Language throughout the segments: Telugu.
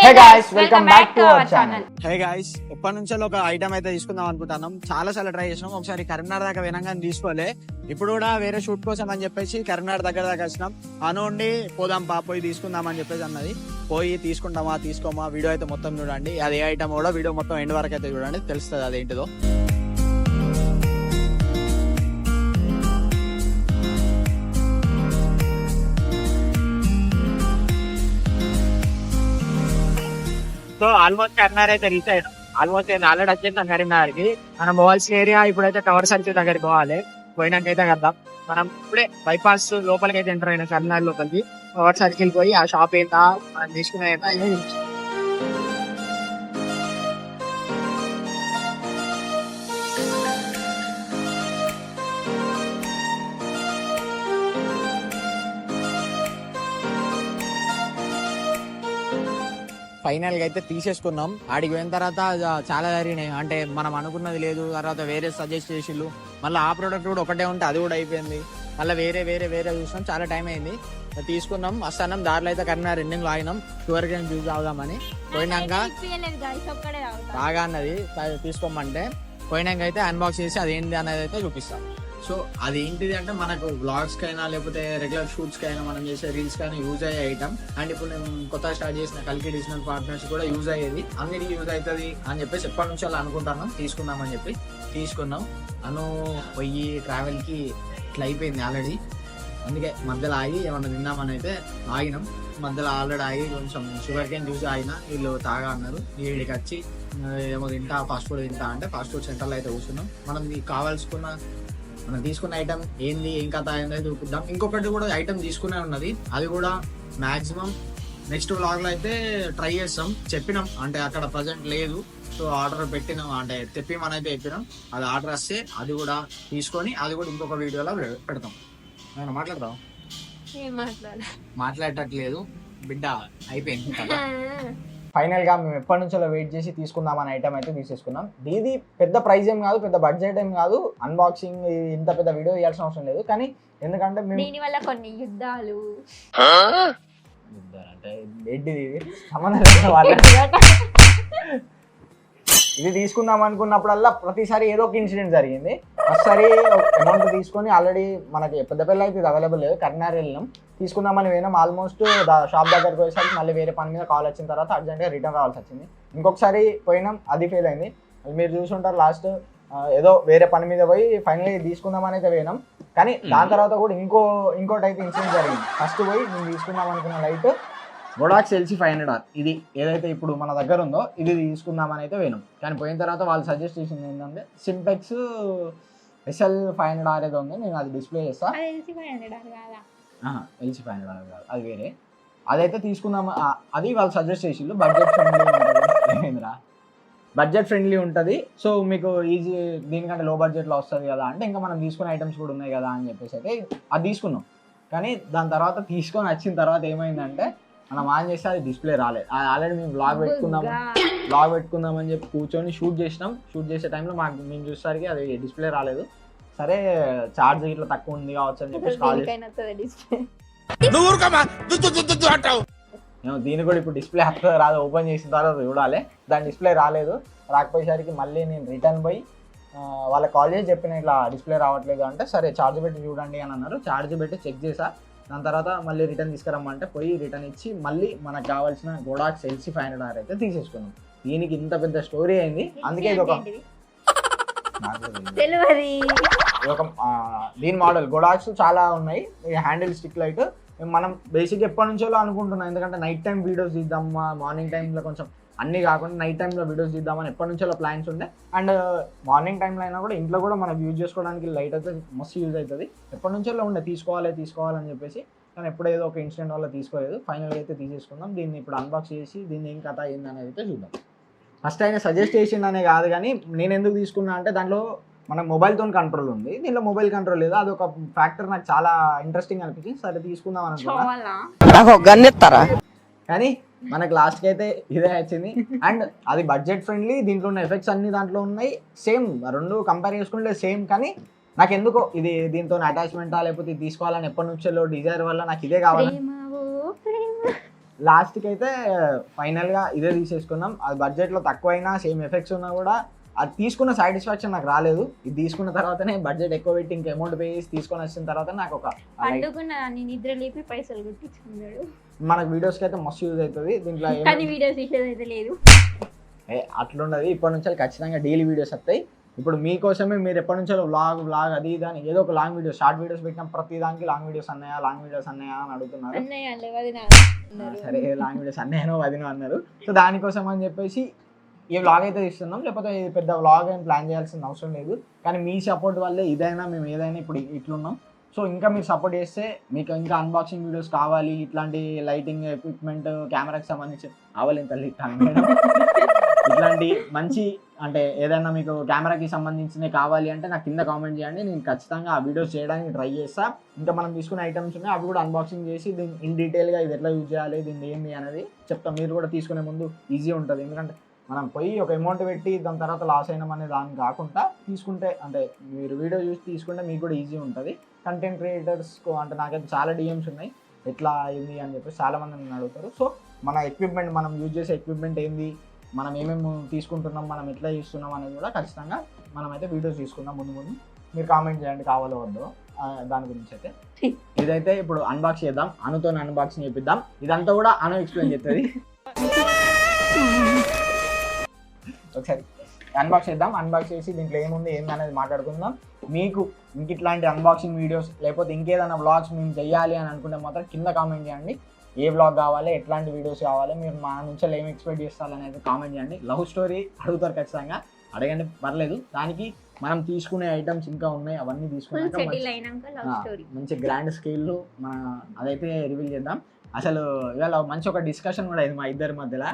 Hey guys, welcome back to our channel. Hey guys, ఎప్పటి నుంచో ఒక ఐటమ్ అయితే తీసుకుందాం అనుకుంటున్నాం. చాలా సార్లు ట్రై చేసినాం. ఒకసారి కరీంనగర్ దాకా వినంగానే తీసుకోలే. ఇప్పుడు కూడా వేరే షూట్ కోసం అని చెప్పేసి కరీంనగర్ దగ్గర దాకా వచ్చినాం. అనుండి పోదాం పోయి తీసుకుందాం అని చెప్పేసి అన్నది. పోయి తీసుకుంటామా తీసుకోమా వీడియో అయితే మొత్తం చూడండి. అది ఏ ఐటమ్ కూడా వీడియో మొత్తం ఎండ్ వరకు అయితే చూడండి, తెలుస్తుంది అదేంటిదో. సో ఆల్మోస్ట్ కరీంనగర్ అయితే రీచ్ అయ్యాం. ఆల్మోస్ట్ ఆల్రెడీ వచ్చేది కరీంనగర్ కి. మనం పోవాల్సిన ఏరియా ఇప్పుడైతే టవర్ సర్కిల్ దగ్గరికి పోవాలి. పోయినాక అయితే కద్దాం. మనం ఇప్పుడే బైపాస్ లోపలికి అయితే ఎంటర్ అయినా కరీంనగర్ లోపలికి. టవర్ సర్కిల్ పోయి ఆ షాప్ ఏంటా మనం తీసుకునే ఫైనల్ గా అయితే తీసేసుకున్నాం. ఆడికి పోయిన తర్వాత చాలా జరిగినాయి. అంటే మనం అనుకున్నది లేదు, తర్వాత వేరే సజెస్ట్ చేసిళ్ళు. మళ్ళీ ఆ ప్రోడక్ట్ కూడా ఒకటే ఉంటే అది కూడా అయిపోయింది. మళ్ళీ వేరే వేరే వేరే చూసినాం, చాలా టైం అయింది. తీసుకున్నాం, వస్తున్నాం. దారిలో అయితే కరీంనగర్ ఎండింగ్ లో ఆగినాం. షుగర్ కేన్ జ్యూస్ తాగుదామని. పోయినాక బాగా అన్నది తీసుకోమంటే పోయినాక అయితే అన్బాక్స్ చేసి అది ఏంటి అనేది అయితే చూపిస్తాం. సో అది ఏంటిది అంటే మనకు బ్లాగ్స్ కైనా లేకపోతే రెగ్యులర్ షూట్స్ కైనా మనం చేసే రీల్స్ కైనా యూజ్ అయ్యే ఐటమ్. అండ్ ఇప్పుడు నేను కొత్తగా స్టార్ట్ చేసిన కలికి డిజిటల్ పార్ట్నర్స్ కూడా యూజ్ అయ్యేది, అన్నిటికీ యూజ్ అవుతుంది అని చెప్పేసి ఎప్పటి నుంచి అలా అనుకుంటున్నాం. తీసుకుందామని చెప్పి తీసుకున్నాం. పోయి ట్రావెల్ కి ఇట్లా అయిపోయింది ఆల్రెడీ. అందుకే మధ్యలో ఆగి ఏమన్నా తిందామని అయితే ఆగినాం. మధ్యలో ఆల్రెడీ ఆగి కొంచెం షుగర్ కేన్ జ్యూస్ ఆగినా, వీళ్ళు తాగా అన్నారు. వీడికి వచ్చి ఏమో తింటా, ఫాస్ట్ ఫుడ్ తింటా అంటే ఫాస్ట్ ఫుడ్ సెంటర్లో అయితే కూర్చున్నాం. మనం మనం తీసుకున్న ఐటమ్ ఏంది ఏం కథ అనేది చూపిద్దాం. ఇంకొకటి కూడా ఐటమ్ తీసుకునే ఉన్నది, అది కూడా మాక్సిమం నెక్స్ట్ వ్లాగ్ లో అయితే ట్రై చేస్తాం. చెప్పినాం అంటే అక్కడ ప్రజెంట్ లేదు, సో ఆర్డర్ పెట్టినాం, అంటే తెప్పిమని అయితే చెప్పినాం. అది ఆర్డర్ వస్తే అది కూడా తీసుకొని అది కూడా ఇంకొక వీడియోలో పెడతాం. నేను మాట్లాడతాం, మాట్లాడట్లేదు బిడ్డ, అయిపోయింది కదా. ఫైనల్ గా మేము ఎప్పటి నుంచో వెయిట్ చేసి తీసుకుందాం అనే ఐటమ్ అయితే తీసేసుకున్నాం. ఇది పెద్ద ప్రైస్ ఏం కాదు, పెద్ద బడ్జెట్ ఏం కాదు. అన్బాక్సింగ్ ఇంత పెద్ద వీడియో చేయాల్సిన అవసరం లేదు. కానీ ఎందుకంటే మేము దీనివల్ల కొన్ని యుద్ధాలు అంటే ఏంటిది సంబంధం ఇది తీసుకుందాం అనుకున్నప్పుడల్లా ప్రతిసారి ఏదో ఒక ఇన్సిడెంట్ జరిగింది. ఒకసారి అమౌంట్ తీసుకొని ఆల్రెడీ మనకి పెద్ద పిల్ల అయితే ఇది అవైలబుల్ లేదు, కరీంనగర్ వెళ్ళినాం. తీసుకుందామని పోయినాం. ఆల్మోస్ట్ షాప్ దగ్గరకు పోయేసరికి మళ్ళీ వేరే పని మీద కాల్ వచ్చిన తర్వాత అర్జెంట్గా రిటర్న్ రావాల్సి వచ్చింది. ఇంకొకసారి పోయినాం, అది ఫెయిల్ అయింది. మీరు చూసుంటారు లాస్ట్ ఏదో వేరే పని మీద పోయి ఫైనల్లీ తీసుకుందామని అయితే పోయినాం. కానీ దాని తర్వాత కూడా ఇంకోటి అయితే ఇన్సిడెంట్ జరిగింది. ఫస్ట్ పోయి నేను తీసుకుందాం అనుకున్న లైట్ గొడాక్స్ LC 500R, ఇది ఏదైతే ఇప్పుడు మన దగ్గర ఉందో ఇది తీసుకుందామని అయితే పోయినాం. కానీ పోయిన తర్వాత వాళ్ళు సజెస్ట్ చేసింది ఏంటంటే సింపెక్స్ SL 500R ఏదో ఉంది, నేను అది డిస్ప్లే చేస్తా. LC 500R కాదు, అది వేరే. అదైతే తీసుకుందాం, అది వాళ్ళు సజెస్ట్ చేసిళ్ళు. బడ్జెట్ ఫ్రెండ్లీ ఉంటుంది, సో మీకు ఈజీ దీనికంటే లో బడ్జెట్లో వస్తుంది కదా అంటే ఇంకా మనం తీసుకునే ఐటమ్స్ కూడా ఉన్నాయి కదా అని చెప్పేసి అయితే అది తీసుకున్నాం. కానీ దాని తర్వాత తీసుకొని వచ్చిన తర్వాత ఏమైందంటే మనం ఆన్ చేస్తే అది డిస్ప్లే రాలేదు. ఆల్రెడీ మేము బ్లాగ్ పెట్టుకుందామని చెప్పి కూర్చొని షూట్ చేసే టైంలో మేము చూసేసరికి అది డిస్ప్లే రాలేదు. సరే చార్జ్ ఇట్లా తక్కువ ఉంది కావచ్చు అని చెప్పేసి కాల్ చేసి దీని కూడా ఇప్పుడు డిస్ప్లే రాదు, ఓపెన్ చేసిన తర్వాత చూడాలి. దాని డిస్ప్లే రాలేదు. రాకపోయేసరికి మళ్ళీ నేను రిటర్న్ పోయి వాళ్ళకి కాల్ చేసి చెప్పిన ఇట్లా డిస్ప్లే రావట్లేదు అంటే సరే ఛార్జ్ పెట్టి చూడండి అని అన్నారు. ఛార్జ్ పెట్టి చెక్ చేసా. దాని తర్వాత మళ్ళీ రిటర్న్ తీసుకురమ్మంటే పోయి రిటర్న్ ఇచ్చి మళ్ళీ మనకు కావాల్సిన గొడాక్స్ LC 500R అయితే తీసేసుకున్నాం. దీనికి ఇంత పెద్ద స్టోరీ అయింది. అందుకే ఇది ఒక దీని మోడల్ గొడాక్స్ చాలా ఉన్నాయి. హ్యాండిల్ స్టిక్ లైట్ మనం బేసిక్ ఎప్పటి నుంచో అనుకుంటున్నాం. ఎందుకంటే నైట్ టైం వీడియోస్ తీద్దామా, మార్నింగ్ టైంలో కొంచెం అన్నీ కాకుండా నైట్ టైంలో వీడియోస్ తీద్దామని ఎప్పటి నుంచో ప్లాన్స్ ఉండే. అండ్ మార్నింగ్ టైంలో అయినా కూడా ఇంట్లో కూడా మనకు యూజ్ చేసుకోవడానికి లైట్ అయితే మస్తు యూజ్ అవుతుంది. ఎప్పటి నుంచో ఉండే తీసుకోవాలని చెప్పేసి, కానీ ఎప్పుడు ఏదో ఒక ఇన్సిడెంట్ వల్ల తీసుకోలేదు. ఫైనల్గా అయితే తీసేసుకుందాం. దీన్ని ఇప్పుడు అన్బాక్స్ చేసి దీన్ని ఏం కథ అయింది అనేది అయితే చూద్దాం. ఫస్ట్ అయినా సజెస్ట్ చేసిందనే కాదు, కానీ నేను ఎందుకు తీసుకున్నా అంటే దాంట్లో మన మొబైల్తో కంట్రోల్ ఉంది, దీంట్లో మొబైల్ కంట్రోల్ లేదు. అదొక ఫ్యాక్టర్ నాకు చాలా ఇంట్రెస్టింగ్ అనిపించింది. సరే తీసుకుందాం అనుకున్నా. కానీ మనకు లాస్ట్కి అయితే ఇదే వచ్చింది. అండ్ అది బడ్జెట్ ఫ్రెండ్లీ, దీంట్లో ఉన్న ఎఫెక్ట్స్ అన్ని దాంట్లో ఉన్నాయి. సేమ్ రెండు కంపేర్ చేసుకుంటే సేమ్. కానీ నాకు ఎందుకో ఇది దీంతో అటాచ్మెంటా లేకపోతే ఇది తీసుకోవాలని ఎప్పటి నుంచో డిజైర్ వల్ల నాకు ఇదే కావాలి. లాస్ట్కి అయితే ఫైనల్గా ఇదే తీసేసుకున్నాం. అది బడ్జెట్లో తక్కువైనా సేమ్ ఎఫెక్ట్స్ ఉన్నా కూడా అది తీసుకున్న సాటిస్ఫాక్షన్ నాకు రాలేదు. ఇది తీసుకున్న తర్వాతనే బడ్జెట్ ఎక్కువ పెట్టి ఇంకా అమౌంట్ పే చేసి తీసుకొని వచ్చిన తర్వాత నాకు ఒక నిద్ర లేపి పైసలు కొట్టించుకున్నాడు. మనకు వీడియోస్కి అయితే మస్తు యూజ్ అవుతుంది దీంట్లో. కానీ వీడియోస్ తీసేది అయితే లేదు. అట్లున్నది. ఇప్పటి నుంచి ఖచ్చితంగా డైలీ వీడియోస్ వస్తాయి. ఇప్పుడు మీకోసమే మీరు ఎప్పటి నుంచో వ్లాగ్ అది ఇది అని ఏదో ఒక లాంగ్ వీడియో షార్ట్ వీడియోస్ పెట్టిన ప్రతి దానికి లాంగ్ వీడియోస్ అన్నాయా అని అడుగుతున్నారు. సరే లాంగ్ వీడియోస్ అన్నాయనో వదినో అన్నారు. సో దానికోసం అని చెప్పేసి ఈ వ్లాగ్ అయితే ఇస్తున్నాం. లేకపోతే పెద్ద వ్లాగ్ ఏం ప్లాన్ చేయాల్సిన అవసరం లేదు. కానీ మీ సపోర్ట్ వల్లే ఇదైనా మేము ఏదైనా ఇప్పుడు ఇట్లున్నాం. సో ఇంకా మీరు సపోర్ట్ చేస్తే మీకు ఇంకా అన్బాక్సింగ్ వీడియోస్ కావాలి, ఇట్లాంటి లైటింగ్ ఎక్విప్మెంట్ కెమెరాకి సంబంధించి కావాలి తల్లి ఇట్లాంటి మంచి అంటే ఏదైనా మీకు కెమెరాకి సంబంధించినవి కావాలి అంటే నాకు కింద కామెంట్ చేయండి. నేను ఖచ్చితంగా ఆ వీడియోస్ చేయడానికి ట్రై చేస్తాను. ఇంకా మనం తీసుకునే ఐటమ్స్ ఉన్నాయి అవి కూడా అన్బాక్సింగ్ చేసి దీన్ని ఇన్ డీటెయిల్గా ఇది ఎట్లా యూజ్ చేయాలి, దీన్ని ఏంది అనేది చెప్తాం. మీరు కూడా తీసుకునే ముందు ఈజీ ఉంటుంది. ఎందుకంటే మనం పోయి ఒక అమౌంట్ పెట్టి దాని తర్వాత లాస్ అయినాం అనే దాన్ని కాకుండా తీసుకుంటే అంటే మీరు వీడియో చూసి తీసుకుంటే మీకు కూడా ఈజీ ఉంటుంది. కంటెంట్ క్రియేటర్స్కు అంటే నాకైతే చాలా డిఎమ్స్ ఉన్నాయి ఎట్లా అయింది అని చెప్పేసి చాలామంది నన్ను అడుగుతారు. సో మన ఎక్విప్మెంట్ మనం యూజ్ చేసే ఎక్విప్మెంట్ ఏంది, మనం ఏమేమి తీసుకుంటున్నాం, మనం ఎట్లా చేస్తున్నాం అనేది కూడా ఖచ్చితంగా మనమైతే వీడియోస్ తీసుకుందాం ముందు. మీరు కామెంట్ చేయండి కావాలో వద్దో దాని గురించి అయితే. ఇదైతే ఇప్పుడు అన్బాక్స్ చేద్దాం. అనుతో అన్బాక్సింగ్ చేపిద్దాం. ఇదంతా కూడా అను ఎక్స్ప్లెయిన్ చేస్తుంది. ఒకసారి అన్బాక్స్ చేద్దాం. అన్బాక్స్ చేసి దీంట్లో ఏముంది ఏంది అనేది మాట్లాడుకుందాం. మీకు ఇంక ఇట్లాంటి అన్బాక్సింగ్ వీడియోస్ లేకపోతే ఇంకేదైనా వ్లాగ్స్ మేము చెయ్యాలి అని అనుకుంటే మాత్రం కింద కామెంట్ చేయండి. ఏ వ్లాగ్ కావాలి, ఎట్లాంటి వీడియోస్ కావాలి, మీరు మా నుంచి ఏమి ఎక్స్పెక్ట్ చేస్తారనేది కామెంట్ చేయండి. లవ్ స్టోరీ అడుగుతారు ఖచ్చితంగా, అడగండి పర్లేదు. దానికి మనం తీసుకునే ఐటమ్స్ ఇంకా ఉన్నాయి, అవన్నీ తీసుకున్నాక మంచి గ్రాండ్ స్కేల్లో మన అదైతే రివీల్ చేద్దాం. అసలు ఇవాళ మంచి ఒక డిస్కషన్ కూడా అయింది మా ఇద్దరి మధ్యలో.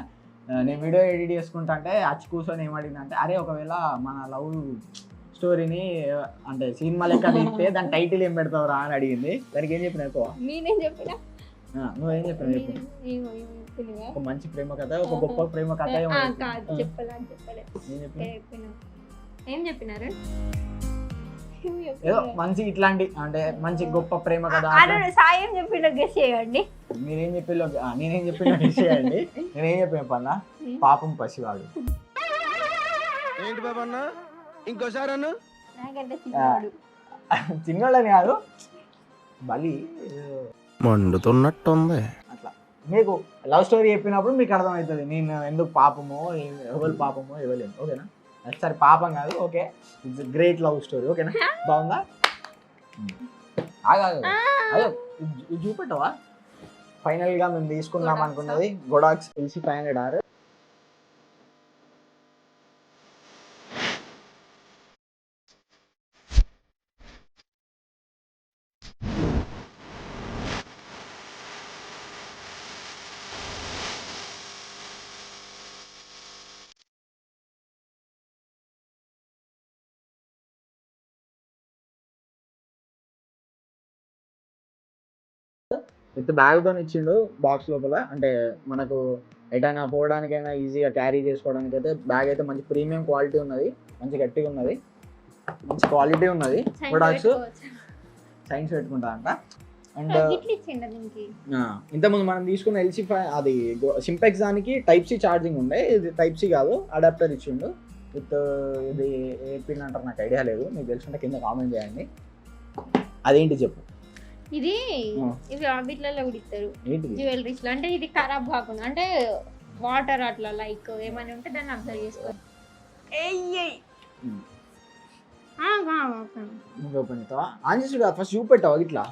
నేను వీడియో ఎడిట్ చేసుకుంటా అంటే అచ్చి కూర్చొని ఏమడిగిందంటే, అరే ఒకవేళ మన లవ్ స్టోరీని అంటే సినిమా లెక్క తీస్తే దాని టైటిల్ ఏం పెడతావురా అని అడిగింది. దానికి ఏం చెప్పిన ఎక్కువ నువ్వేం చెప్పిన ఒక మంచి ప్రేమ కథ, ఒక గొప్ప ప్రేమ కథ ఏదో మంచి ఇట్లాంటి అంటే మంచి గొప్ప ప్రేమ కథ. సాయం చెప్పిన గెస్ చేయండి. నేనేం చెప్పిలో గెస్ చేయండి. నేనేం చెప్పిన పన్నా పాపం పసివాడు. ఏంటి బాబన్న ఇంకోసారి అన్న చిన్నోళ్ళని కాదు బలి మండుతున్నట్టుంది. అట్లా మీకు లవ్ స్టోరీ చెప్పినప్పుడు మీకు అర్థమవుతుంది నేను ఎందుకు పాపమో ఎవరు పాపమో ఇవ్వలేదు. ఓకేనా? సరే పాపం కాదు, okay. It's great love story. ఓకేనా? బాగుందా? అదే ఇది చూపెట్టవా? ఫైనల్గా మేము తీసుకుందాం అనుకున్నది గొడాక్స్ LC500R. విత్ బ్యాగ్తో ఇచ్చిండు బాక్స్ లోపల. అంటే మనకు ఎటైనా పోవడానికైనా ఈజీగా క్యారీ చేసుకోవడానికి అయితే బ్యాగ్ అయితే మంచి ప్రీమియం క్వాలిటీ ఉన్నది, మంచి గట్టిగా ఉన్నది, మంచి క్వాలిటీ ఉన్నది. ప్రొడక్ట్స్ సైన్స్ పెట్టుకుంటా అంట. అండ్ ఇంతకుముందు మనం తీసుకున్న LC5 అది సింపెక్స్ దానికి Type-C ఛార్జింగ్ ఉండే, ఇది Type-C కాదు, అడాప్టర్ ఇచ్చిండు విత్ ఇది ఏ పిన్ అంటారు నాకు ఐడియా లేదు. మీకు తెలుసుంటే కింద కామెంట్ చేయండి. అదేంటి చెప్పు. ఇది ఇవి వీటిలలో కూడా ఇస్తారు జ్యువెలరీస్ లో. అంటే ఇది ఖరాబ్ కాకుండా అంటే వాటర్ అట్లా లైక్ ఏమైనా ఉంటే దాన్ని అబ్జర్వ్ చేసుకోవాలి. ఫస్ట్ చూపెట్టావా ఇట్లా.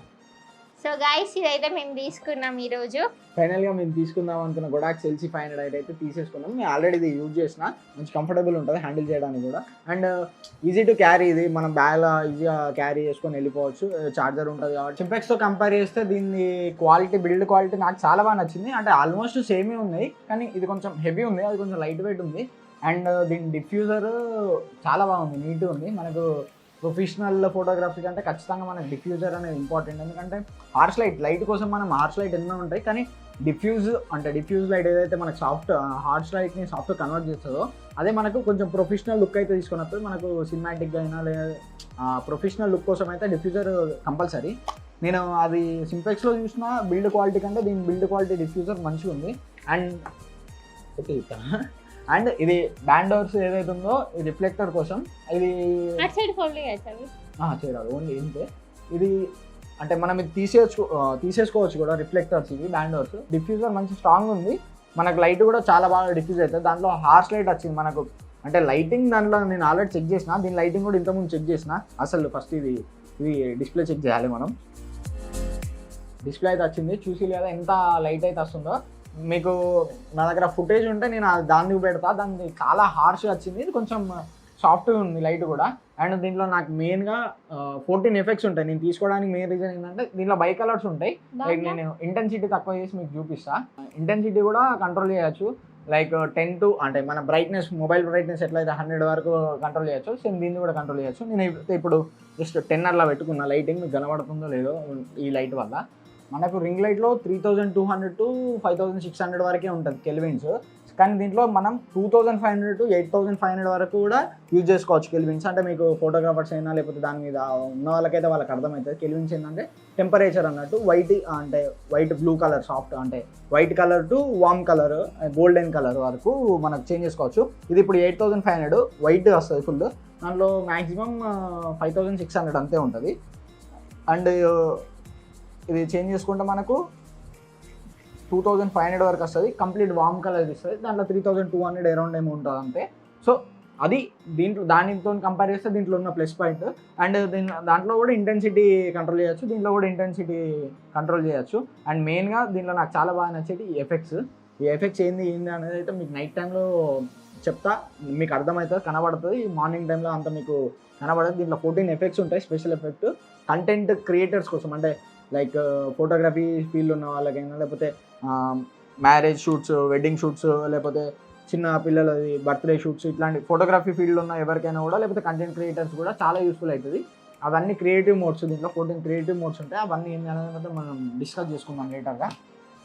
సో గైస్ ఇదైతే మేము తీసుకున్నాం ఈరోజు. ఫైనల్గా మేము తీసుకుందాం అనుకున్న గొడాక్స్ LC500 అయితే తీసేసుకున్నాం. మేము ఆల్రెడీ ఇది యూజ్ చేసిన, మంచి కంఫర్టబుల్ ఉంటుంది హ్యాండిల్ చేయడానికి కూడా. అండ్ ఈజీ టు క్యారీ, ఇది మనం బ్యాగ్లో ఈజీగా క్యారీ చేసుకొని వెళ్ళిపోవచ్చు. చార్జర్ ఉంటుంది కాబట్టి సింపెక్స్తో కంపేర్ చేస్తే దీన్ని క్వాలిటీ, బిల్డ్ క్వాలిటీ నాకు చాలా బాగా నచ్చింది. అంటే ఆల్మోస్ట్ సేమే ఉన్నాయి, కానీ ఇది కొంచెం హెవీ ఉంది, అది కొంచెం లైట్ వెయిట్ ఉంది. అండ్ దీని డిఫ్యూజర్ చాలా బాగుంది, నీట్గా ఉంది. మనకు ప్రొఫెషనల్ ఫోటోగ్రఫీ కంటే ఖచ్చితంగా మనకు డిఫ్యూజర్ అనేది ఇంపార్టెంట్. ఎందుకంటే హార్ష్ లైట్ కోసం మనం హార్ష్ లైట్ ఎన్నో ఉంటాయి, కానీ డిఫ్యూజ్ లైట్ ఏదైతే మనకు హార్ష్ లైట్ని సాఫ్ట్ కన్వర్ట్ చేస్తుందో అదే మనకు కొంచెం ప్రొఫెషనల్ లుక్ అయితే తీసుకున్నప్పుడు మనకు సినిమాటిక్గా అయినా లేదా ప్రొఫెషనల్ లుక్ కోసం అయితే డిఫ్యూజర్ కంపల్సరీ. నేను అది సింపెక్స్లో చూసిన బిల్డ్ క్వాలిటీ కంటే దీని బిల్డ్ క్వాలిటీ డిఫ్యూజర్ మంచిగా ఉంది. అండ్ ఇది బ్యాండోర్స్ ఏదైతే ఉందో ఈ రిఫ్లెక్టర్ కోసం ఇది చేయరాదు, ఓన్లీ ఏంటంటే ఇది అంటే మనం ఇది తీసేసుకోవచ్చు కూడా రిఫ్లెక్టర్స్. ఇవి బ్యాండోర్స్. డిఫ్యూజర్ మంచి స్ట్రాంగ్ ఉంది, మనకు లైట్ కూడా చాలా బాగా డిఫ్యూజ్ అవుతుంది. దాంట్లో హార్స్ లైట్ వచ్చింది మనకు, అంటే లైటింగ్ దాంట్లో నేను ఆల్రెడీ చెక్ చేసిన, దీని లైటింగ్ కూడా ఇంతకుముందు చెక్ చేసిన. అసలు ఫస్ట్ ఇది డిస్ప్లే చెక్ చేయాలి మనం. డిస్ప్లే అయితే వచ్చింది, చూసి లేదా ఎంత లైట్ అయితే వస్తుందో. మీకు నా దగ్గర ఫుటేజ్ ఉంటే నేను దాన్ని పెడతా. దాన్ని చాలా హార్ష్ వచ్చింది, ఇది కొంచెం సాఫ్ట్గా ఉంది లైట్ కూడా. అండ్ దీంట్లో నాకు మెయిన్గా 14 ఎఫెక్ట్స్ ఉంటాయి. నేను తీసుకోవడానికి మెయిన్ రీజన్ ఏంటంటే దీంట్లో బై కలర్స్ ఉంటాయి. లైక్ నేను ఇంటెన్సిటీ తక్కువ చేసి మీకు చూపిస్తా. ఇంటెన్సిటీ కూడా కంట్రోల్ చేయొచ్చు. లైక్ 10 to అంటే మన బ్రైట్నెస్, మొబైల్ బ్రైట్నెస్ ఎట్లయితే 100 వరకు కంట్రోల్ చేయొచ్చు, సేమ్ దీన్ని కూడా కంట్రోల్ చేయొచ్చు. నేను ఇప్పుడు జస్ట్ 10 అలా పెట్టుకున్న. లైటింగ్ మీకు కనబడుతుందో లేదో ఈ లైట్ వల్ల. మనకు రింగ్ లైట్లో 3200 to 5600 వరకే ఉంటుంది కెల్విన్స్. కానీ దీంట్లో మనం 2500 to 8500 వరకు కూడా యూజ్ చేసుకోవచ్చు కెల్విన్స్. అంటే మీకు ఫోటోగ్రాఫర్స్ అయినా లేకపోతే దాని మీద ఉన్న వాళ్ళకైతే వాళ్ళకి అర్థమవుతుంది. కెల్విన్స్ ఏంటంటే టెంపరేచర్ అన్నట్టు. వైట్ బ్లూ కలర్ సాఫ్ట్, అంటే white colour to warm colour, golden colour వరకు మనకు చేంజ్ చేసుకోవచ్చు. ఇది ఇప్పుడు 8500 వైట్ వస్తుంది ఫుల్. దాంట్లో మ్యాక్సిమం 5600 అంతే ఉంటుంది. అండ్ ఇది చేంజ్ చేసుకుంటే మనకు 2500 వరకు వస్తుంది. కంప్లీట్ వామ్ కలర్ ఇస్తుంది. దాంట్లో 3200 అరౌండ్ ఏమో ఉంటుంది అంతే. సో అది దానితో కంపేర్ చేస్తే దీంట్లో ఉన్న ప్లస్ పాయింట్. అండ్ దాంట్లో కూడా ఇంటెన్సిటీ కంట్రోల్ చేయొచ్చు, దీంట్లో కూడా ఇంటెన్సిటీ కంట్రోల్ చేయొచ్చు. అండ్ మెయిన్గా దీంట్లో నాకు చాలా బాగా నచ్చేది ఈ ఎఫెక్ట్స్. ఈ ఎఫెక్ట్స్ ఏంది అనేది అయితే మీకు నైట్ టైంలో చెప్తా, మీకు అర్థమవుతుంది, కనబడుతుంది. మార్నింగ్ టైంలో అంత మీకు కనబడదు. దీంట్లో 14 ఎఫెక్ట్స్ ఉంటాయి. స్పెషల్ ఎఫెక్ట్ కంటెంట్ క్రియేటర్స్ కోసం, అంటే లైక్ ఫోటోగ్రఫీ ఫీల్డ్ ఉన్న వాళ్ళకైనా, లేకపోతే మ్యారేజ్ షూట్స్, వెడ్డింగ్ షూట్స్, లేకపోతే చిన్న పిల్లలది బర్త్డే షూట్స్, ఇట్లాంటి ఫోటోగ్రఫీ ఫీల్డ్ ఉన్న ఎవరికైనా కూడా, లేకపోతే కంటెంట్ క్రియేటర్స్ కూడా చాలా యూస్ఫుల్ అవుతుంది. అవన్నీ క్రియేటివ్ మోడ్స్, దీంట్లో 14 క్రియేటివ్ మోడ్స్ ఉంటాయి. అవన్నీ ఏంటి అనేది మనం డిస్కస్ చేసుకుందాం లేటర్గా.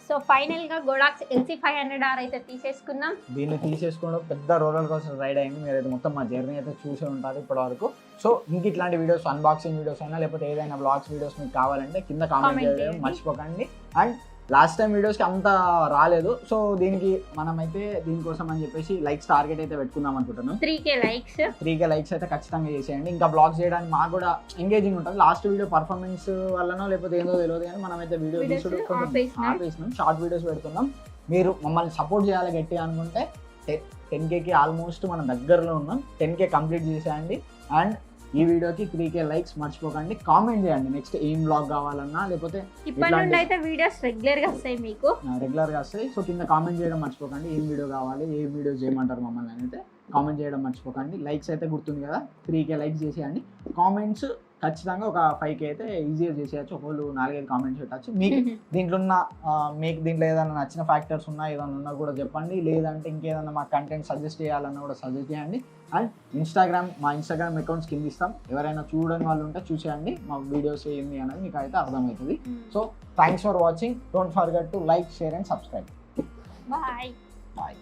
సో ఫైనల్గా గోడాక్స్ LC500R అయితే తీసేసుకుందాం. దీన్ని తీసేసుకోవడం పెద్ద రోలర్ కోస్టర్ రైడ్ అయింది. మీరైతే మొత్తం మా జర్నీ అయితే చూసే ఉంటారు ఇప్పటి వరకు. సో ఇంక ఇట్లాంటి వీడియోస్, అన్బాక్సింగ్ వీడియోస్ అయినా లేకపోతే ఏదైనా బ్లాగ్స్ వీడియోస్ మీకు కావాలంటే కింద కామెంట్ చేయడం మర్చిపోకండి. అండ్ లాస్ట్ టైం వీడియోస్కి అంత రాలేదు, సో దీనికి మనమైతే దీనికోసం అని చెప్పేసి లైక్స్ టార్గెట్ అయితే పెట్టుకుందాం అనుకుంటున్నాం. 3K లైక్స్ అయితే ఖచ్చితంగా చేసేయండి. ఇంకా బ్లాగ్స్ చేయడానికి మాకు కూడా ఎంగేజింగ్ ఉంటుంది. లాస్ట్ వీడియో పర్ఫార్మెన్స్ వల్లనో లేకపోతే ఏదో తెలియదు కానీ మనమైతే వీడియో తీసుడు ఆపేసినాం, షార్ట్ వీడియోస్ పెడుతున్నాం. మీరు మమ్మల్ని సపోర్ట్ చేయాలి గట్టిగా అనుకుంటే 10Kకి ఆల్మోస్ట్ మనం దగ్గరలో ఉన్నాం. 10K కంప్లీట్ చేసేయండి. అండ్ ఈ వీడియోకి 3K లైక్స్ మర్చిపోకండి. కామెంట్ చేయండి నెక్స్ట్ ఏం బ్లాగ్ కావాలన్నా, లేకపోతే ఇప్పటి నుండి అయితే వీడియోస్ రెగ్యులర్గా వస్తాయి. సో కింద కామెంట్ చేయడం మర్చిపోకండి. ఏం వీడియో కావాలి, ఏ వీడియో చేయమంటారు మమ్మల్ని అయితే కామెంట్ చేయడం మర్చిపోకండి. లైక్స్ అయితే గుర్తుంది కదా, 3K లైక్స్ చేసేయండి. కామెంట్స్ ఖచ్చితంగా ఒక 5K అయితే ఈజీగా చేసేయచ్చు. ఒకళ్ళు 4-5 కామెంట్స్ పెట్టచ్చు. మీకు దీంట్లో ఉన్న మీకు దీంట్లో ఏదైనా నచ్చిన ఫ్యాక్టర్స్ ఉన్నా, ఏదైనా ఉన్నా కూడా చెప్పండి. లేదంటే ఇంకేదైనా మా కంటెంట్ సజెస్ట్ చేయాలన్నా కూడా సజెస్ట్ చేయండి. అండ్ మా ఇన్స్టాగ్రామ్ అకౌంట్స్ కింద ఇస్తాం. ఎవరైనా చూడని వాళ్ళు ఉంటే చూసేయండి. మా వీడియోస్ ఏంది అనేది మీకు అయితే అర్థమవుతుంది. So thanks for watching. Don't forget to like, share and subscribe. Bye.